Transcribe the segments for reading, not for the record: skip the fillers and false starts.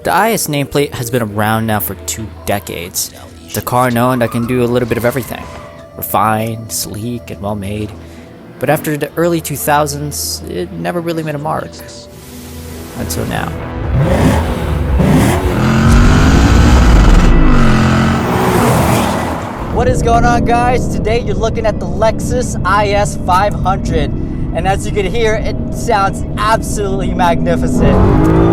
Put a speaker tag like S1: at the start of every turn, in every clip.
S1: The IS nameplate has been around now for 2 decades. It's a car known that can do a little bit of everything. Refined, sleek, and well made. But after the early 2000s, it never really made a mark. Until now.
S2: What is going on, guys? Today you're looking at the Lexus IS500, and as you can hear, it sounds absolutely magnificent.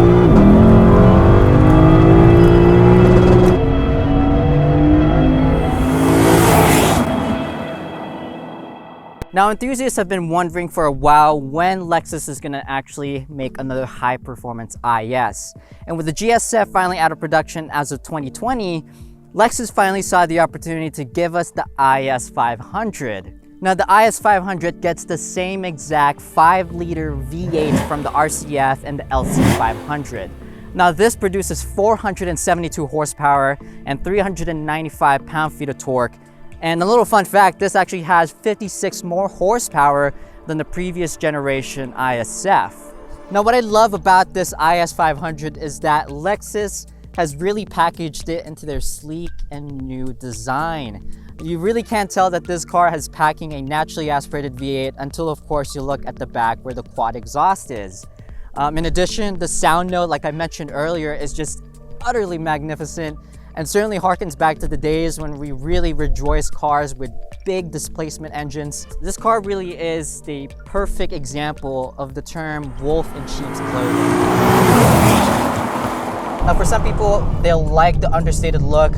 S2: Now, enthusiasts have been wondering for a while when Lexus is going to actually make another high-performance IS. And with the GSF finally out of production as of 2020, Lexus finally saw the opportunity to give us the IS500. Now, the IS500 gets the same exact 5-liter V8 from the RCF and the LC500. Now, this produces 472 horsepower and 395 pound-feet of torque. And a little fun fact, this actually has 56 more horsepower than the previous generation ISF. Now, what I love about this IS500 is that Lexus has really packaged it into their sleek and new design. You really can't tell that this car is packing a naturally aspirated V8 until, of course, you look at the back where the quad exhaust is. In addition, the sound note, like I mentioned earlier, is just utterly magnificent and certainly harkens back to the days when we really rejoiced cars with big displacement engines. This car really is the perfect example of the term wolf in sheep's clothing. Now, for some people, they'll like the understated look,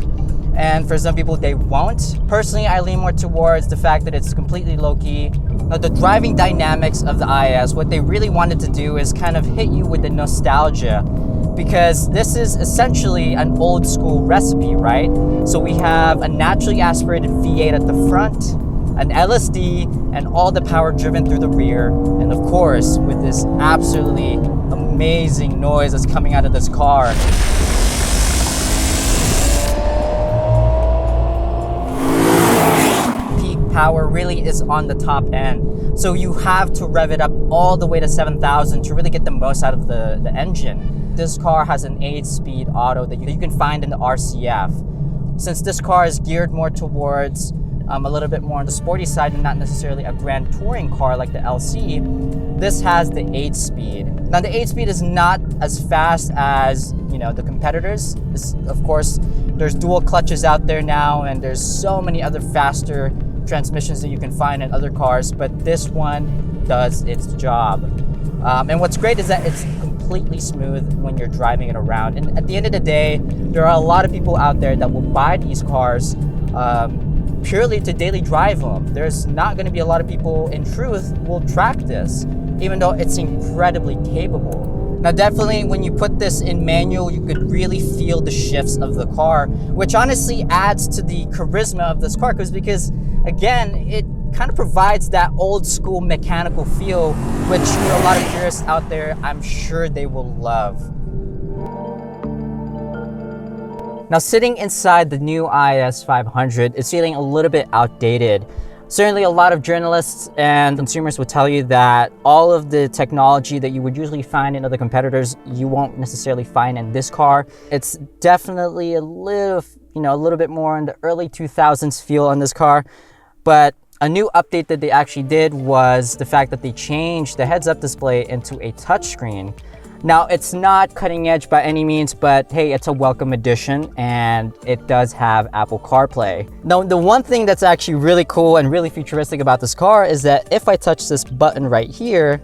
S2: and for some people, they won't. Personally, I lean more towards the fact that it's completely low-key. Now, the driving dynamics of the IS, what they really wanted to do is kind of hit you with the nostalgia, because this is essentially an old school recipe, right? So we have a naturally aspirated V8 at the front, an LSD, and all the power driven through the rear. And of course, with this absolutely amazing noise that's coming out of this car. Peak power really is on the top end. So you have to rev it up all the way to 7,000 to really get the most out of the engine. This car has an 8-speed auto that you can find in the RCF. Since this car is geared more towards a little bit more on the sporty side and not necessarily a grand touring car like the LC, this has the 8-speed. Now, the 8-speed is not as fast as, the competitors. Of course, there's dual clutches out there now, and there's so many other faster transmissions that you can find in other cars, but this one does its job. And what's great is that it's completely smooth when you're driving it around. And at the end of the day, there are a lot of people out there that will buy these cars purely to daily drive them. There's not going to be a lot of people, in truth, will track this, even though it's incredibly capable. Now, definitely when you put this in manual, you could really feel the shifts of the car, which honestly adds to the charisma of this car, because again, it kind of provides that old school mechanical feel, which a lot of purists out there, I'm sure they will love. Now, sitting inside the new IS500 is feeling a little bit outdated. Certainly a lot of journalists and consumers would tell you that all of the technology that you would usually find in other competitors, you won't necessarily find in this car. It's definitely a little bit more in the early 2000s feel on this car, but a new update that they actually did was the fact that they changed the heads-up display into a touchscreen. Now, it's not cutting edge by any means, but hey, it's a welcome addition, and it does have Apple CarPlay. Now, the one thing that's actually really cool and really futuristic about this car is that if I touch this button right here,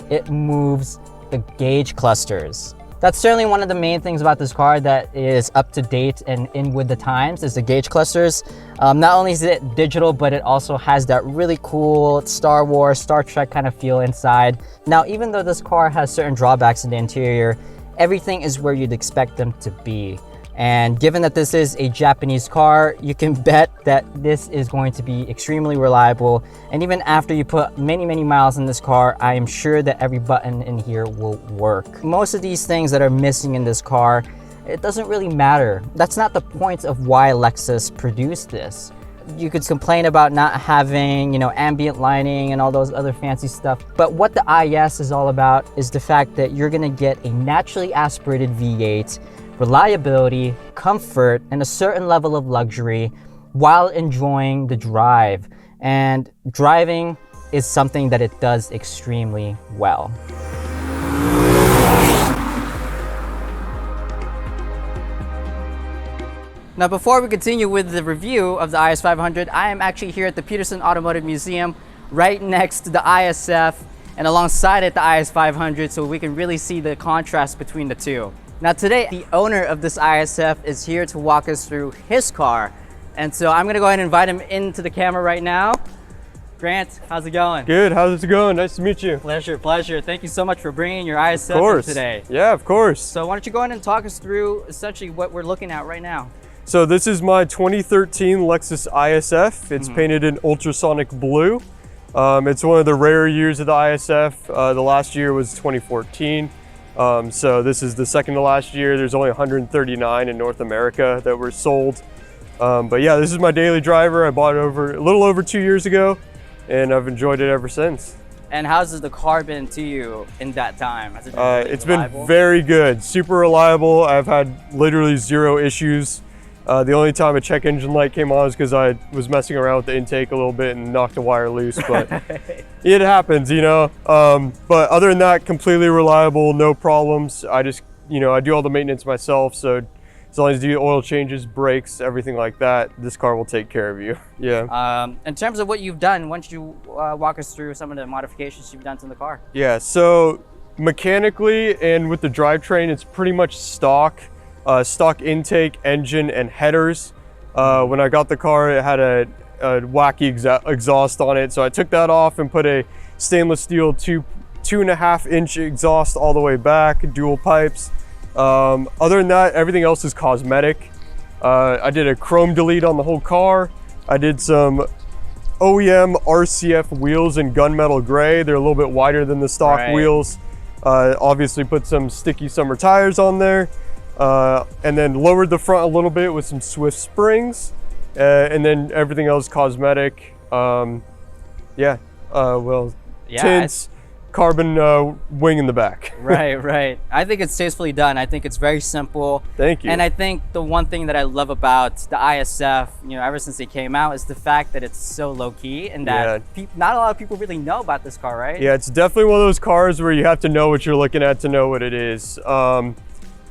S2: it moves the gauge clusters. That's certainly one of the main things about this car that is up to date and in with the times is the gauge clusters. Not only is it digital, but it also has that really cool Star Wars, Star Trek kind of feel inside. Now, even though this car has certain drawbacks in the interior, everything is where you'd expect them to be. And given that this is a Japanese car, you can bet that this is going to be extremely reliable. And even after you put many, many miles in this car, I am sure that every button in here will work. Most of these things that are missing in this car, it doesn't really matter. That's not the point of why Lexus produced this. you could complain about not having, ambient lighting and all those other fancy stuff. But what the IS is all about is the fact that you're gonna get a naturally aspirated V8, reliability, comfort, and a certain level of luxury while enjoying the drive. And driving is something that it does extremely well. Now, before we continue with the review of the IS500, I am actually here at the Petersen Automotive Museum, right next to the ISF, and alongside it, the IS500, so we can really see the contrast between the two. Now today, the owner of this ISF is here to walk us through his car. And so I'm gonna go ahead and invite him into the camera right now. Grant, how's it going?
S3: Good, how's it going? Nice to meet you.
S2: Pleasure, pleasure. Thank you so much for bringing your ISF in today.
S3: Yeah, of course.
S2: So why don't you go ahead and talk us through essentially what we're looking at right now.
S3: So this is my 2013 Lexus ISF. It's painted in ultrasonic blue. It's one of the rare years of the ISF. The last year was 2014. So this is the second to last year. There's only 139 in North America that were sold. But yeah, this is my daily driver. I bought it a little over 2 years ago, and I've enjoyed it ever since.
S2: And how's the car been to you in that time? Has it been really
S3: it's
S2: reliable?
S3: been very good, super reliable. I've had literally zero issues. The only time a check engine light came on was because I was messing around with the intake a little bit and knocked a wire loose, but it happens, But other than that, completely reliable, no problems. I just, I do all the maintenance myself, so as long as you do oil changes, brakes, everything like that, this car will take care of you. Yeah.
S2: In terms of what you've done, why don't you walk us through some of the modifications you've done to the car?
S3: Yeah, so mechanically and with the drivetrain, it's pretty much stock. Stock intake, engine, and headers. When I got the car, it had a wacky exhaust on it, so I took that off and put a stainless steel 2.5-inch exhaust all the way back, dual pipes. Other than that, everything else is cosmetic. I did a chrome delete on the whole car. I did some OEM RCF wheels in gunmetal gray. They're a little bit wider than the stock wheels. Obviously put some sticky summer tires on there. And then lowered the front a little bit with some Swift springs, and then everything else cosmetic. Tints, carbon wing in the back.
S2: Right. I think it's tastefully done. I think it's very simple.
S3: Thank you.
S2: And I think the one thing that I love about the ISF, ever since it came out, is the fact that it's so low key and that not a lot of people really know about this car, right?
S3: Yeah, it's definitely one of those cars where you have to know what you're looking at to know what it is.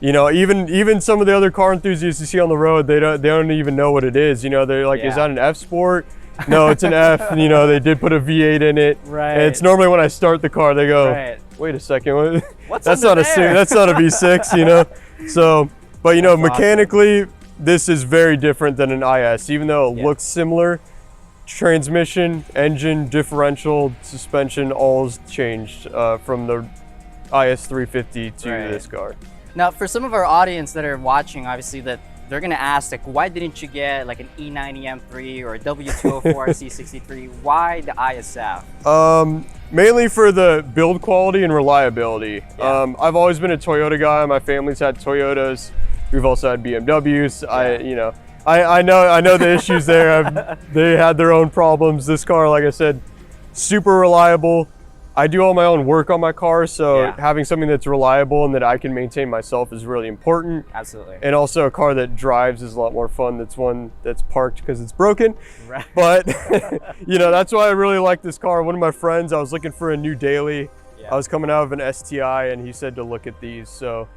S3: Even some of the other car enthusiasts you see on the road, they don't even know what it is. They're like, is that an F Sport? No, it's an F. They did put a V8 in it.
S2: Right.
S3: And it's normally when I start the car, they go, wait a second,
S2: what's
S3: that's not
S2: there?
S3: That's not a V6. So, but mechanically, this is very different than an IS, even though it looks similar. Transmission, engine, differential, suspension, all's changed from the IS350 to this car.
S2: Now, for some of our audience that are watching, obviously, that they're gonna ask, like, why didn't you get like an E90 M3 or a W204 C63? Why the ISF?
S3: Mainly for the build quality and reliability. I've always been a Toyota guy. My family's had Toyotas. We've also had BMWs. I know the issues there. They had their own problems. This car, like I said, super reliable. I do all my own work on my car, so having something that's reliable and that I can maintain myself is really important.
S2: Absolutely.
S3: And also a car that drives is a lot more fun. That's one that's parked because it's broken.
S2: Right.
S3: But that's why I really like this car. One of my friends, I was looking for a new daily. I was coming out of an STI and he said to look at these. So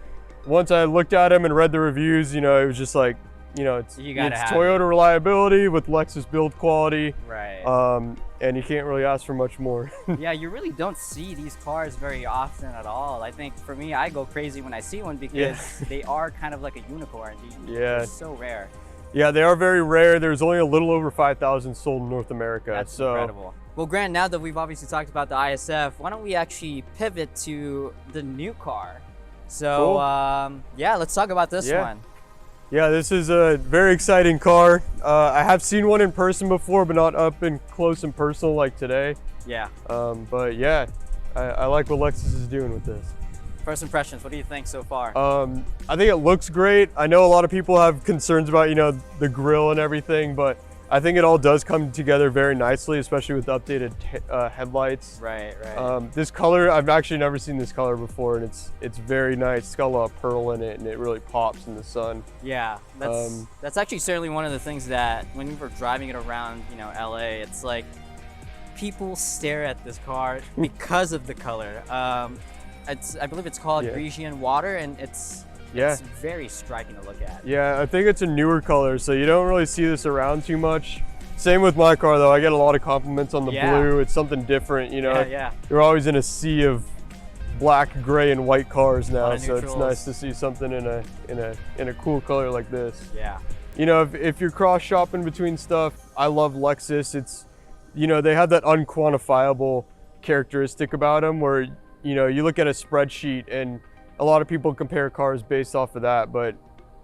S3: once I looked at them and read the reviews, it was just like, it's Toyota reliability with Lexus build quality.
S2: Right.
S3: And you can't really ask for much more.
S2: Yeah, you really don't see these cars very often at all. I think for me, I go crazy when I see one because they are kind of like a unicorn. They're so rare.
S3: Yeah, they are very rare. There's only a little over 5,000 sold in North America.
S2: That's incredible. Well, Grant, now that we've obviously talked about the ISF, why don't we actually pivot to the new car? So, let's talk about this one.
S3: Yeah, this is a very exciting car. I have seen one in person before, but not up and close and personal like today.
S2: Yeah.
S3: But yeah, I like what Lexus is doing with this.
S2: First impressions, what do you think so far?
S3: I think it looks great. I know a lot of people have concerns about, the grille and everything, but I think it all does come together very nicely, especially with the updated headlights.
S2: Right, right.
S3: This color, I've actually never seen this color before, and it's very nice. It's got a lot of pearl in it, and it really pops in the sun.
S2: Yeah, that's actually certainly one of the things that when we were driving it around, you know, LA, it's like people stare at this car because of the color. I believe it's called Grecian water, and it's very striking to look at.
S3: Yeah, I think it's a newer color, so you don't really see this around too much. Same with my car though, I get a lot of compliments on the blue. It's something different, you know. You're always in a sea of black, gray, and white cars now, so it's nice to see something in a cool color like this.
S2: Yeah.
S3: You know, if you're cross shopping between stuff, I love Lexus. It's, you know, they have that unquantifiable characteristic about them where, you know, you look at a spreadsheet and a lot of people compare cars based off of that, but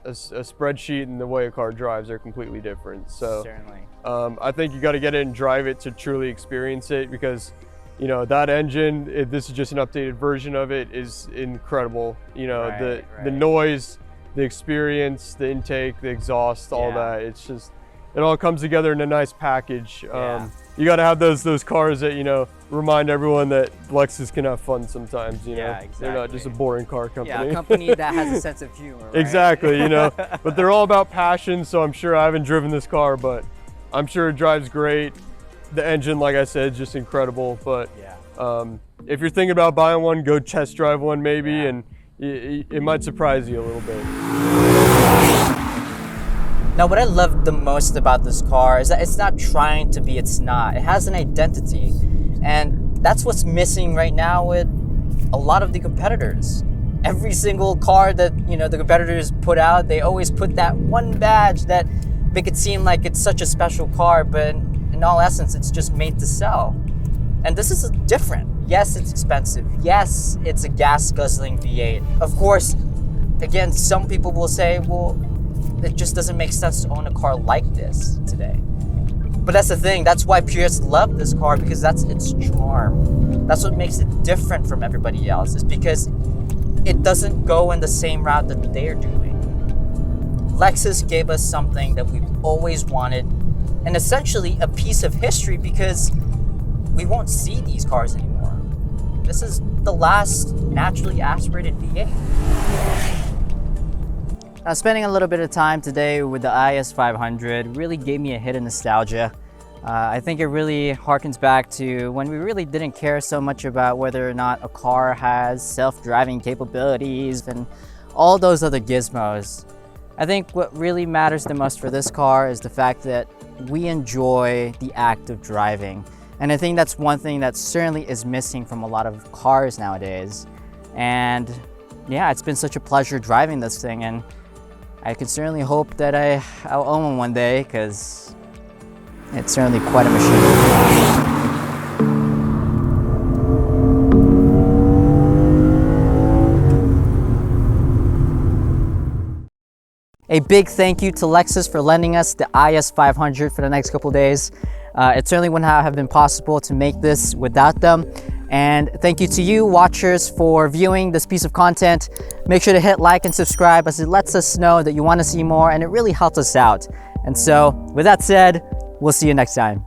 S3: a spreadsheet and the way a car drives are completely different. So
S2: certainly.
S3: I think you got to get it and drive it to truly experience it, because, you know, that engine, this is just an updated version of it, is incredible. You know, the noise, the experience, the intake, the exhaust, all that. It's just, it all comes together in a nice package. You got to have those cars that, you know, remind everyone that Lexus can have fun sometimes, you know.
S2: Exactly.
S3: They're not just a boring car company.
S2: Yeah, a company that has a sense of humor, right?
S3: Exactly, you know, but they're all about passion, so I'm sure I haven't driven this car, but I'm sure it drives great. The engine, like I said, is just incredible, but if you're thinking about buying one, go test drive one maybe, and it might surprise you a little bit.
S2: Now, what I love the most about this car is that it's not trying to be it's not. It has an identity. And that's what's missing right now with a lot of the competitors. Every single car that, you know, the competitors put out, they always put that one badge that make it seem like it's such a special car, but in all essence, it's just made to sell. And this is different. Yes, it's expensive. Yes, it's a gas guzzling V8. Of course, again, some people will say, well, it just doesn't make sense to own a car like this today. But that's the thing, that's why purists love this car, because that's its charm. That's what makes it different from everybody else, is because it doesn't go in the same route that they're doing. Lexus gave us something that we've always wanted, and essentially a piece of history, because we won't see these cars anymore. This is the last naturally aspirated V8. Now, spending a little bit of time today with the IS500 really gave me a hit of nostalgia. I think it really harkens back to when we really didn't care so much about whether or not a car has self-driving capabilities and all those other gizmos. I think what really matters the most for this car is the fact that we enjoy the act of driving. And I think that's one thing that certainly is missing from a lot of cars nowadays. And yeah, it's been such a pleasure driving this thing, and I can certainly hope that I'll own one one day, because it's certainly quite a machine. A big thank you to Lexus for lending us the IS500 for the next couple days. It certainly wouldn't have been possible to make this without them. And thank you to you watchers for viewing this piece of content. Make sure to hit like and subscribe, as it lets us know that you want to see more, and it really helps us out. And so with that said, we'll see you next time.